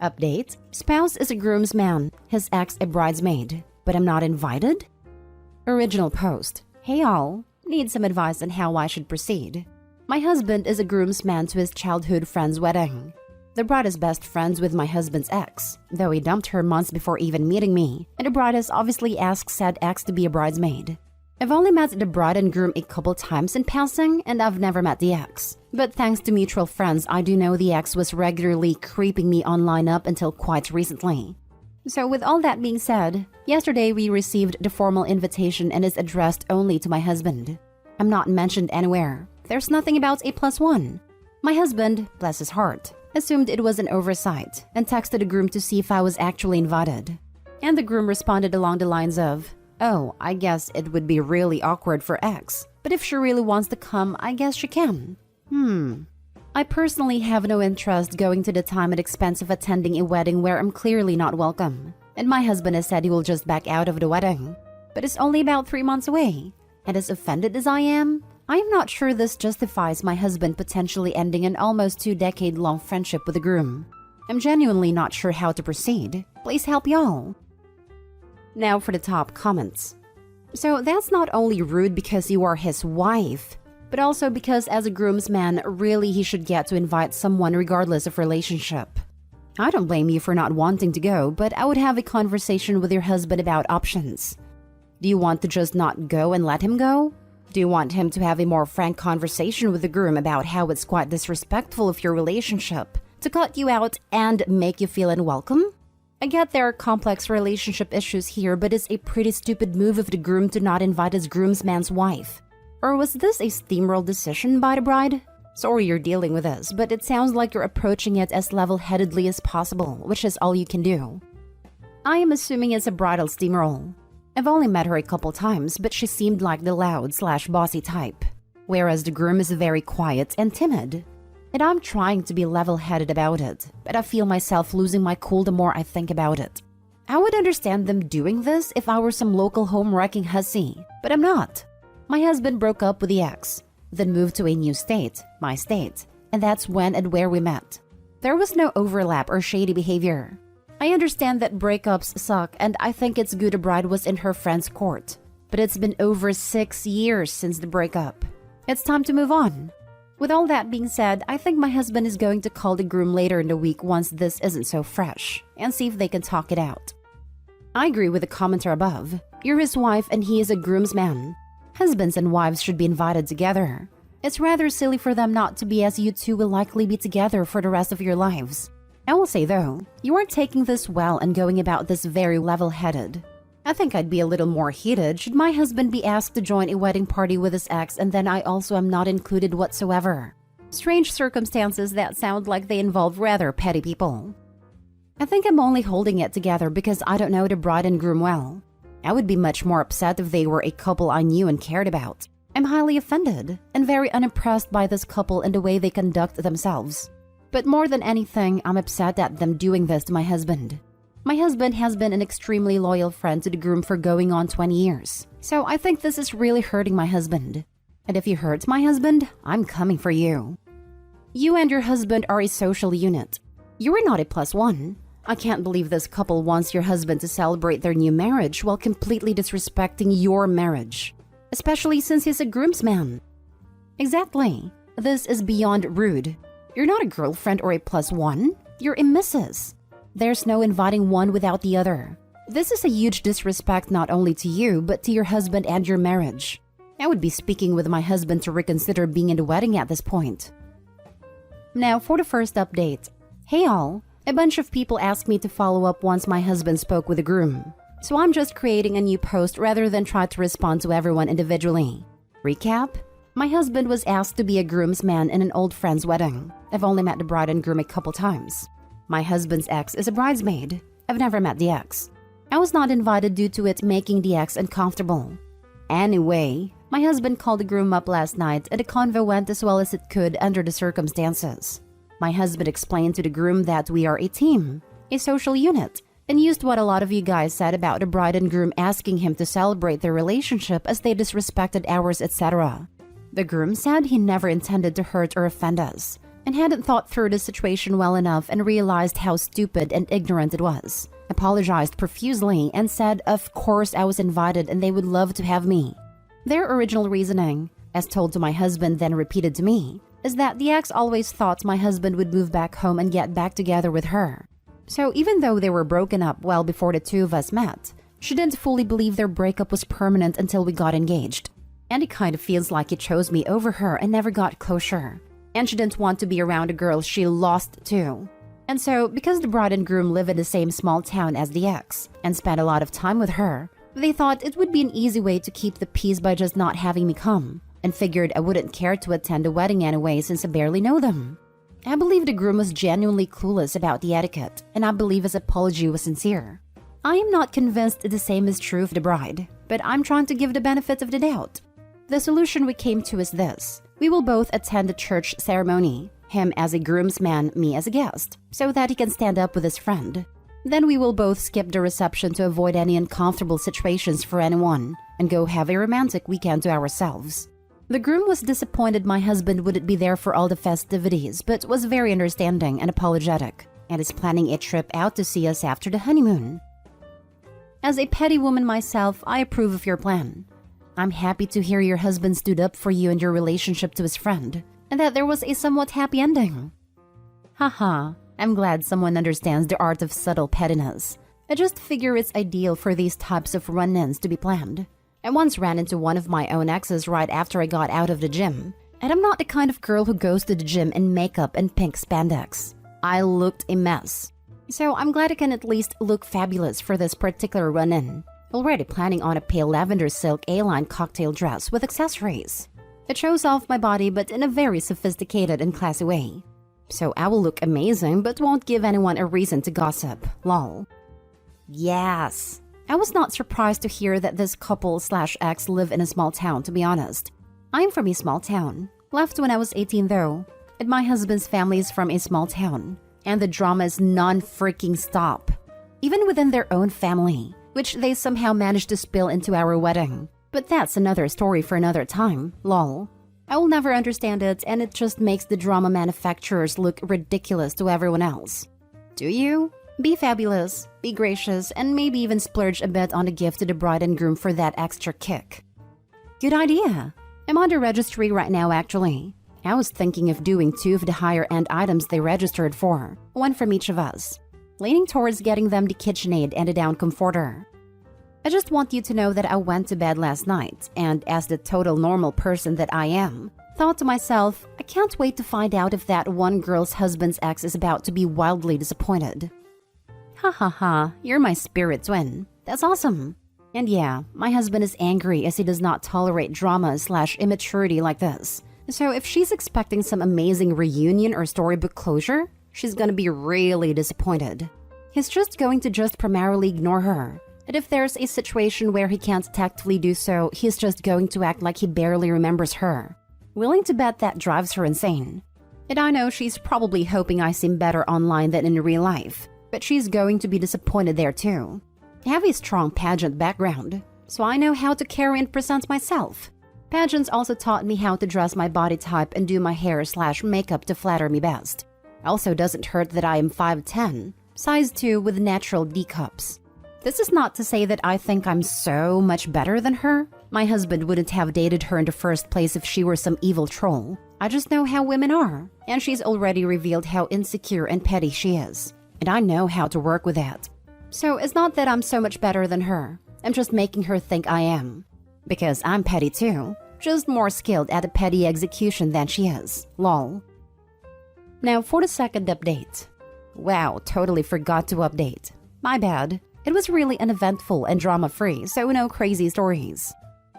Update: spouse is a groomsman, his ex a bridesmaid, but I'm not invited? Original post: hey all, need some advice on how I should proceed. My husband is a groomsman to his childhood friend's wedding. The bride is best friends with my husband's ex, though he dumped her months before even meeting me, and the bride has obviously asked said ex to be a bridesmaid. I've only met the bride and groom a couple times in passing, and I've never met the ex. But thanks to mutual friends, I do know the ex was regularly creeping me online up until quite recently. So with all that being said, yesterday we received the formal invitation and is addressed only to my husband. I'm not mentioned anywhere. There's nothing about A+1. My husband, bless his heart, assumed it was an oversight and texted the groom to see if I was actually invited. And the groom responded along the lines of, oh, I guess it would be really awkward for X, but if she really wants to come, I guess she can. I personally have no interest going to the time and expense of attending a wedding where I'm clearly not welcome. And my husband has said he will just back out of the wedding. But it's only about 3 months away. And as offended as I am not sure this justifies my husband potentially ending an almost 2-decade-long friendship with the groom. I'm genuinely not sure how to proceed. Please help y'all. Now for the top comments. So that's not only rude because you are his wife, but also because as a groomsman, really he should get to invite someone regardless of relationship. I don't blame you for not wanting to go, but I would have a conversation with your husband about options. Do you want to just not go and let him go? Do you want him to have a more frank conversation with the groom about how it's quite disrespectful of your relationship to cut you out and make you feel unwelcome? I get there are complex relationship issues here, but it's a pretty stupid move of the groom to not invite his groomsman's wife. Or was this a steamroll decision by the bride? Sorry you're dealing with this, but it sounds like you're approaching it as level-headedly as possible, which is all you can do. I am assuming it's a bridal steamroll. I've only met her a couple times, but she seemed like the loud/bossy type, whereas the groom is very quiet and timid. And I'm trying to be level-headed about it, but I feel myself losing my cool the more I think about it. I would understand them doing this if I were some local home-wrecking hussy, but I'm not. My husband broke up with the ex, then moved to a new state, my state, and that's when and where we met. There was no overlap or shady behavior. I understand that breakups suck, and I think it's good a bride was in her friend's court, but it's been over 6 years since the breakup. It's time to move on. With all that being said, I think my husband is going to call the groom later in the week once this isn't so fresh, and see if they can talk it out. I agree with the commenter above. You're his wife and he is a groomsman. Husbands and wives should be invited together. It's rather silly for them not to be, as you two will likely be together for the rest of your lives. I will say though, you are taking this well and going about this very level-headed. I think I'd be a little more heated should my husband be asked to join a wedding party with his ex and then I also am not included whatsoever. Strange circumstances that sound like they involve rather petty people. I think I'm only holding it together because I don't know the bride and groom well. I would be much more upset if they were a couple I knew and cared about. I'm highly offended and very unimpressed by this couple and the way they conduct themselves. But more than anything, I'm upset at them doing this to my husband. My husband has been an extremely loyal friend to the groom for going on 20 years. So I think this is really hurting my husband. And if you hurt my husband, I'm coming for you. You and your husband are a social unit. You are not a +1. I can't believe this couple wants your husband to celebrate their new marriage while completely disrespecting your marriage. Especially since he's a groomsman. Exactly. This is beyond rude. You're not a girlfriend or a +1. You're a missus. There's no inviting one without the other. This is a huge disrespect not only to you, but to your husband and your marriage. I would be speaking with my husband to reconsider being in the wedding at this point. Now for the first update. Hey all, a bunch of people asked me to follow up once my husband spoke with the groom. So I'm just creating a new post rather than try to respond to everyone individually. Recap? My husband was asked to be a groomsman in an old friend's wedding. I've only met the bride and groom a couple times. My husband's ex is a bridesmaid. I've never met the ex. I was not invited due to it making the ex uncomfortable. Anyway, my husband called the groom up last night and the convo went as well as it could under the circumstances. My husband explained to the groom that we are a team, a social unit, and used what a lot of you guys said about the bride and groom asking him to celebrate their relationship as they disrespected ours, etc. The groom said he never intended to hurt or offend us, and hadn't thought through the situation well enough and realized how stupid and ignorant it was. Apologized profusely and said of course I was invited and they would love to have me. Their original reasoning, as told to my husband then repeated to me, is that the ex always thought my husband would move back home and get back together with her. So even though they were broken up well before the two of us met, she didn't fully believe their breakup was permanent until we got engaged. And it kind of feels like he chose me over her and never got closure. And she didn't want to be around a girl she lost to. And so, because the bride and groom live in the same small town as the ex and spent a lot of time with her, they thought it would be an easy way to keep the peace by just not having me come, and figured I wouldn't care to attend the wedding anyway since I barely know them. I believe the groom was genuinely clueless about the etiquette, and I believe his apology was sincere. I am not convinced the same is true of the bride, but I'm trying to give the benefit of the doubt. The solution we came to is this. We will both attend the church ceremony, him as a groomsman, me as a guest, so that he can stand up with his friend. Then we will both skip the reception to avoid any uncomfortable situations for anyone, and go have a romantic weekend to ourselves. The groom was disappointed my husband wouldn't be there for all the festivities, but was very understanding and apologetic, and is planning a trip out to see us after the honeymoon. As a petty woman myself, I approve of your plan. I'm happy to hear your husband stood up for you and your relationship to his friend, and that there was a somewhat happy ending. Haha, I'm glad someone understands the art of subtle pettiness. I just figure it's ideal for these types of run-ins to be planned. I once ran into one of my own exes right after I got out of the gym, and I'm not the kind of girl who goes to the gym in makeup and pink spandex. I looked a mess. So I'm glad I can at least look fabulous for this particular run-in. Already planning on a pale lavender silk A-line cocktail dress with accessories. It shows off my body but in a very sophisticated and classy way. So I will look amazing but won't give anyone a reason to gossip, lol. Yes! I was not surprised to hear that this couple/ex live in a small town, to be honest. I'm from a small town. Left when I was 18 though, and my husband's family is from a small town. And the drama is non-freaking stop. Even within their own family, which they somehow managed to spill into our wedding. But that's another story for another time, lol. I will never understand it, and it just makes the drama manufacturers look ridiculous to everyone else. Do you? Be fabulous, be gracious, and maybe even splurge a bit on a gift to the bride and groom for that extra kick. Good idea. I'm on the registry right now actually. I was thinking of doing 2 of the higher-end items they registered for, one from each of us. Leaning towards getting them the KitchenAid and a down comforter. I just want you to know that I went to bed last night, and as the total normal person that I am, thought to myself, I can't wait to find out if that one girl's husband's ex is about to be wildly disappointed. Ha ha ha, you're my spirit twin. That's awesome. And yeah, my husband is angry as he does not tolerate drama/immaturity like this. So if she's expecting some amazing reunion or storybook closure, she's gonna be really disappointed. He's just going to just primarily ignore her. And if there's a situation where he can't tactfully do so, he's just going to act like he barely remembers her. Willing to bet that drives her insane. And I know she's probably hoping I seem better online than in real life, but she's going to be disappointed there too. I have a strong pageant background, so I know how to carry and present myself. Pageants also taught me how to dress my body type and do my hair/makeup to flatter me best. Also doesn't hurt that I am 5'10", size 2 with natural D cups. This is not to say that I think I'm so much better than her. My husband wouldn't have dated her in the first place if she were some evil troll. I just know how women are, and she's already revealed how insecure and petty she is. And I know how to work with that. So it's not that I'm so much better than her. I'm just making her think I am. Because I'm petty too, just more skilled at a petty execution than she is, lol. Now for the second update. Wow, totally forgot to update. My bad. It was really uneventful and drama-free, so no crazy stories.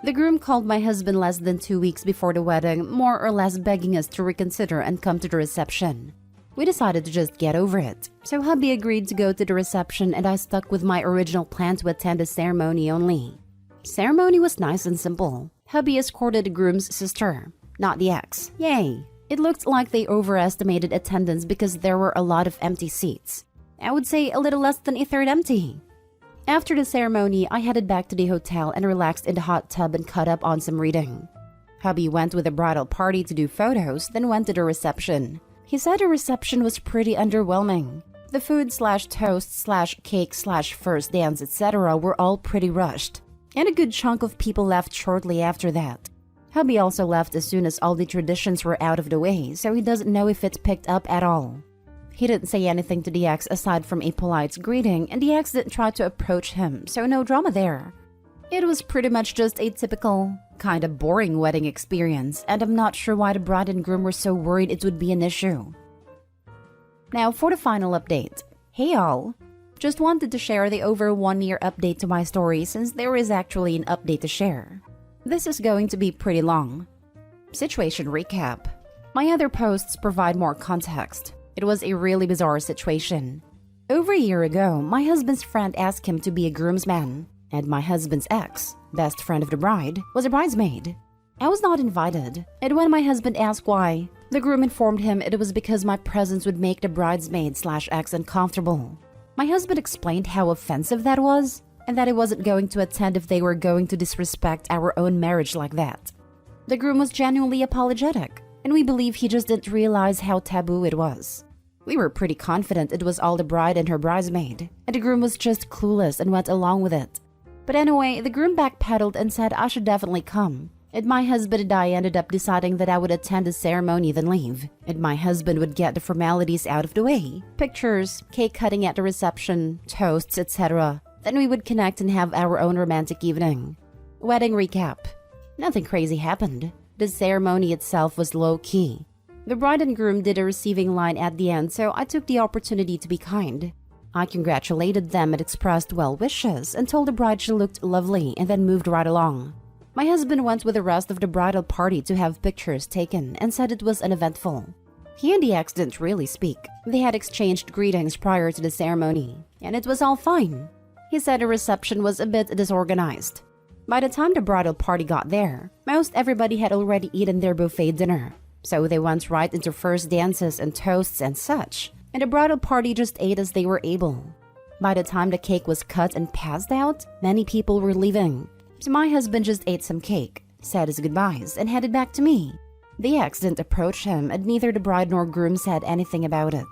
The groom called my husband less than 2 weeks before the wedding, more or less begging us to reconsider and come to the reception. We decided to just get over it, so hubby agreed to go to the reception and I stuck with my original plan to attend the ceremony only. Ceremony was nice and simple. Hubby escorted the groom's sister, not the ex. Yay! It looked like they overestimated attendance because there were a lot of empty seats. I would say a little less than a third empty. After the ceremony, I headed back to the hotel and relaxed in the hot tub and caught up on some reading. Hubby went with a bridal party to do photos, then went to the reception. He said the reception was pretty underwhelming. The food slash toast slash cake slash first dance etc. were all pretty rushed, and a good chunk of people left shortly after that. Hubby also left as soon as all the traditions were out of the way, so he doesn't know if it's picked up at all. He didn't say anything to the ex aside from a polite greeting, and the ex didn't try to approach him, so no drama there. It was pretty much just a typical, kind of boring wedding experience, and I'm not sure why the bride and groom were so worried it would be an issue. Now for the final update. Hey all! Just wanted to share the over 1 year update to my story since there is actually an update to share. This is going to be pretty long. Situation recap. My other posts provide more context. It was a really bizarre situation. Over a year ago, my husband's friend asked him to be a groomsman, and my husband's ex, best friend of the bride, was a bridesmaid. I was not invited, and when my husband asked why, the groom informed him it was because my presence would make the bridesmaid slash ex uncomfortable. My husband explained how offensive that was, and that he wasn't going to attend if they were going to disrespect our own marriage like that. The groom was genuinely apologetic, and we believe he just didn't realize how taboo it was. We were pretty confident it was all the bride and her bridesmaid, and the groom was just clueless and went along with it. But anyway, the groom backpedaled and said I should definitely come, and my husband and I ended up deciding that I would attend the ceremony then leave, and my husband would get the formalities out of the way, pictures, cake cutting at the reception, toasts, etc. Then we would connect and have our own romantic evening. Wedding recap. Nothing crazy happened. The ceremony itself was low-key. The bride and groom did a receiving line at the end, so I took the opportunity to be kind. I congratulated them and expressed well wishes and told the bride she looked lovely and then moved right along. My husband went with the rest of the bridal party to have pictures taken and said it was uneventful. He and the ex didn't really speak. They had exchanged greetings prior to the ceremony, and it was all fine. He said the reception was a bit disorganized. By the time the bridal party got there, most everybody had already eaten their buffet dinner, so they went right into first dances and toasts and such, and the bridal party just ate as they were able. By the time the cake was cut and passed out, many people were leaving, so my husband just ate some cake, said his goodbyes, and headed back to me. The ex didn't approach him, and neither the bride nor groom said anything about it.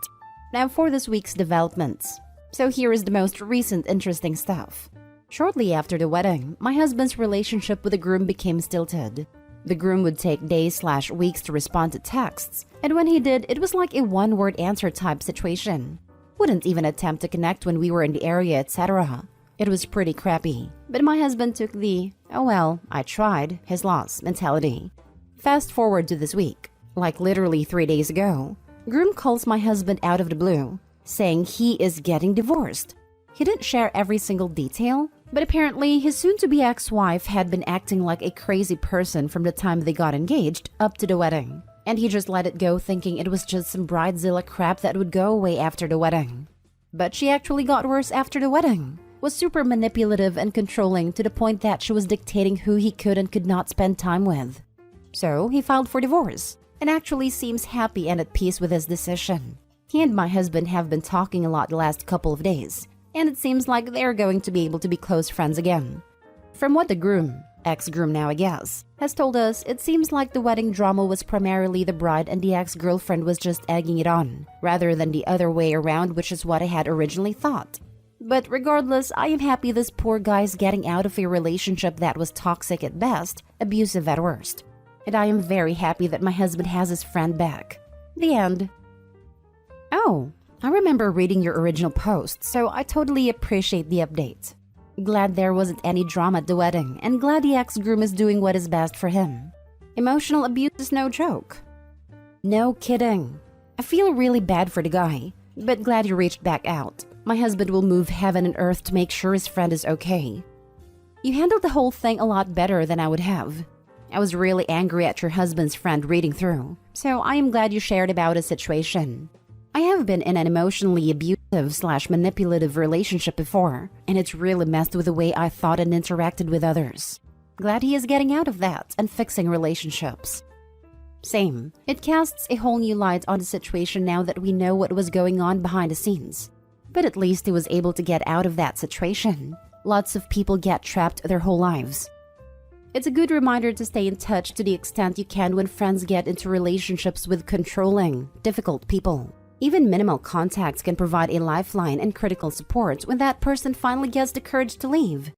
Now for this week's developments. So here is the most recent interesting stuff. Shortly after the wedding, my husband's relationship with the groom became stilted. The groom would take days/weeks to respond to texts, and when he did, it was like a one-word answer type situation. Wouldn't even attempt to connect when we were in the area, etc. It was pretty crappy, but my husband took the, oh well, I tried, his loss mentality. Fast forward to this week, like literally 3 days ago, groom calls my husband out of the blue, saying he is getting divorced. He didn't share every single detail, but apparently his soon-to-be ex-wife had been acting like a crazy person from the time they got engaged up to the wedding, and he just let it go thinking it was just some bridezilla crap that would go away after the wedding. But she actually got worse after the wedding, was super manipulative and controlling to the point that she was dictating who he could and could not spend time with. So he filed for divorce, and actually seems happy and at peace with his decision. He and my husband have been talking a lot the last couple of days, and it seems like they're going to be able to be close friends again. From what the groom, ex-groom now I guess, has told us, it seems like the wedding drama was primarily the bride and the ex-girlfriend was just egging it on, rather than the other way around, which is what I had originally thought. But regardless, I am happy this poor guy's getting out of a relationship that was toxic at best, abusive at worst. And I am very happy that my husband has his friend back. The end. Oh, I remember reading your original post, so I totally appreciate the update. Glad there wasn't any drama at the wedding, and glad the ex-groom is doing what is best for him. Emotional abuse is no joke. No kidding. I feel really bad for the guy, but glad you reached back out. My husband will move heaven and earth to make sure his friend is okay. You handled the whole thing a lot better than I would have. I was really angry at your husband's friend reading through, so I am glad you shared about his situation. I have been in an emotionally abusive/manipulative relationship before, and it's really messed with the way I thought and interacted with others. Glad he is getting out of that and fixing relationships. Same. It casts a whole new light on the situation now that we know what was going on behind the scenes. But at least he was able to get out of that situation. Lots of people get trapped their whole lives. It's a good reminder to stay in touch to the extent you can when friends get into relationships with controlling, difficult people. Even minimal contacts can provide a lifeline and critical support when that person finally gets the courage to leave.